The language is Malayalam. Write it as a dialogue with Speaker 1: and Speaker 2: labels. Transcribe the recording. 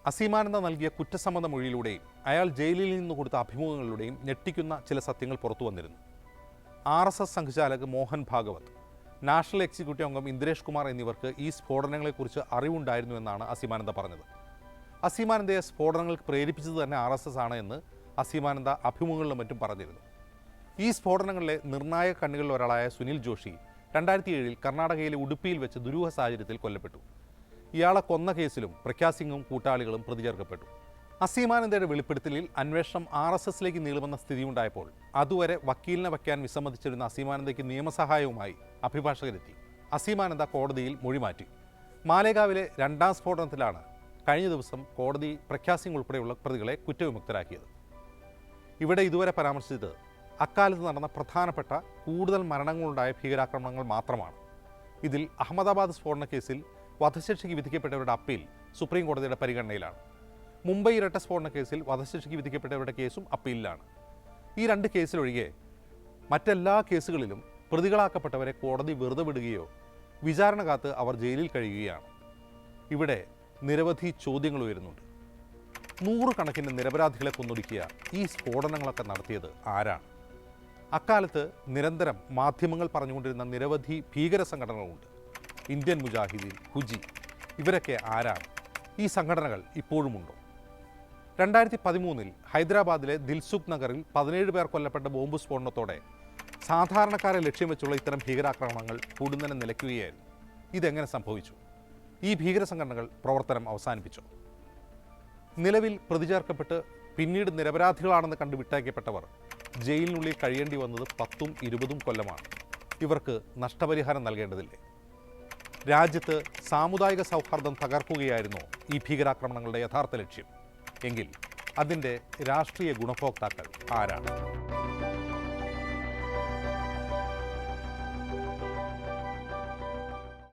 Speaker 1: അസീമാനന്ദ നൽകിയ കുറ്റസമ്മത മൊഴിയിലൂടെയും അയാൾ ജയിലിൽ നിന്ന് കൊടുത്ത അഭിമുഖങ്ങളിലൂടെയും ഞെട്ടിക്കുന്ന ചില സത്യങ്ങൾ പുറത്തു വന്നിരുന്നു. RSS സംഘചാലക് മോഹൻ ഭാഗവത്, നാഷണൽ എക്സിക്യൂട്ടീവ് അംഗം ഇന്ദ്രേഷ് കുമാർ എന്നിവർക്ക് ഈ സ്ഫോടനങ്ങളെക്കുറിച്ച് അറിവുണ്ടായിരുന്നു എന്നാണ് അസീമാനന്ദ പറഞ്ഞത്. അസീമാനന്ദയെ സ്ഫോടനങ്ങൾക്ക് പ്രേരിപ്പിച്ചത് തന്നെ RSS ആണ് എന്ന് അസീമാനന്ദ അഭിമുഖങ്ങളിലും മറ്റും പറഞ്ഞിരുന്നു. ഈ സ്ഫോടനങ്ങളിലെ നിർണായക കണ്ണികളിൽ ഒരാളായ സുനിൽ ജോഷി 2007 കർണാടകയിലെ ഉടുപ്പിയിൽ വെച്ച് ദുരൂഹ സാഹചര്യത്തിൽ കൊല്ലപ്പെട്ടു. ഇയാളെ കൊന്ന കേസിലും പ്രഖ്യാ സിംഗും കൂട്ടാളികളും പ്രതി ചേർക്കപ്പെട്ടു. അസീമാനന്ദയുടെ വെളിപ്പെടുത്തലിൽ അന്വേഷണം RSSലേക്ക് നീളുമെന്ന സ്ഥിതിയുണ്ടായപ്പോൾ അതുവരെ വക്കീലിനെ വയ്ക്കാൻ വിസമ്മതിച്ചിരുന്ന അസീമാനന്ദയ്ക്ക് നിയമസഹായവുമായി അഭിഭാഷകരെത്തി. അസീമാനന്ദ കോടതിയിൽ മൊഴി മാറ്റി. മാലേഗാവിലെ 2ാം സ്ഫോടനത്തിലാണ് കഴിഞ്ഞ ദിവസം കോടതി പ്രഖ്യാ സിംഗ് ഉൾപ്പെടെയുള്ള പ്രതികളെ കുറ്റവിമുക്തരാക്കിയത്. ഇവിടെ ഇതുവരെ പരാമർശിച്ചത് അക്കാലത്ത് നടന്ന പ്രധാനപ്പെട്ട കൂടുതൽ മരണങ്ങളുണ്ടായ ഭീകരാക്രമണങ്ങൾ മാത്രമാണ്. ഇതിൽ അഹമ്മദാബാദ് സ്ഫോടന കേസിൽ വധശിക്ഷയ്ക്ക് വിധിക്കപ്പെട്ടവരുടെ അപ്പീൽ സുപ്രീം കോടതിയുടെ പരിഗണനയിലാണ്. മുംബൈ ഇരട്ട സ്ഫോടന കേസിൽ വധശിക്ഷയ്ക്ക് വിധിക്കപ്പെട്ടവരുടെ കേസും അപ്പീലിലാണ്. ഈ 2 കേസിലൊഴികെ മറ്റെല്ലാ കേസുകളിലും പ്രതികളാക്കപ്പെട്ടവരെ കോടതി വെറുതെ വിടുകയോ വിചാരണ കാത്ത് അവർ ജയിലിൽ കഴിയുകയാണ്. ഇവിടെ നിരവധി ചോദ്യങ്ങൾ ഉയരുന്നുണ്ട്. 100 കണക്കിന് നിരപരാധികളെ കൊന്നൊടുക്കിയ ഈ സ്ഫോടനങ്ങളൊക്കെ നടത്തിയത് ആരാണ്? അക്കാലത്ത് നിരന്തരം മാധ്യമങ്ങൾ പറഞ്ഞുകൊണ്ടിരുന്ന നിരവധി ഭീകര സംഘടനകളുണ്ട്. ഇന്ത്യൻ മുജാഹിദീൻ, ഹുജി, ഇവരൊക്കെ ആരാണ്? ഈ സംഘടനകൾ ഇപ്പോഴുമുണ്ടോ? 2013 ഹൈദരാബാദിലെ ദിൽസുഖ് നഗറിൽ 17 പേർ കൊല്ലപ്പെട്ട ബോംബ് സ്ഫോടനത്തോടെ സാധാരണക്കാരെ ലക്ഷ്യം വെച്ചുള്ള ഇത്തരം ഭീകരാക്രമണങ്ങൾ പൊടുന്നനെ നിലയ്ക്കുകയായിരുന്നു. ഇതെങ്ങനെ സംഭവിച്ചു? ഈ ഭീകര സംഘടനകൾ പ്രവർത്തനം അവസാനിപ്പിച്ചോ? നിലവിൽ പ്രതി ചേർക്കപ്പെട്ട് പിന്നീട് നിരപരാധികളാണെന്ന് കണ്ട് വിട്ടയക്കപ്പെട്ടവർ ജയിലിനുള്ളിൽ കഴിയേണ്ടി വന്നത് 10ഉം 20ഉം കൊല്ലമാണ്. ഇവർക്ക് നഷ്ടപരിഹാരം നൽകേണ്ടതില്ലേ? രാജ്യത്ത് സാമുദായിക സൗഹാർദ്ദം തകർക്കുകയായിരുന്നോ ഈ ഭീകരാക്രമണങ്ങളുടെ യഥാർത്ഥ ലക്ഷ്യം? എങ്കിൽ അതിൻ്റെ രാഷ്ട്രീയ ഗുണഭോക്താക്കൾ ആരാണ്?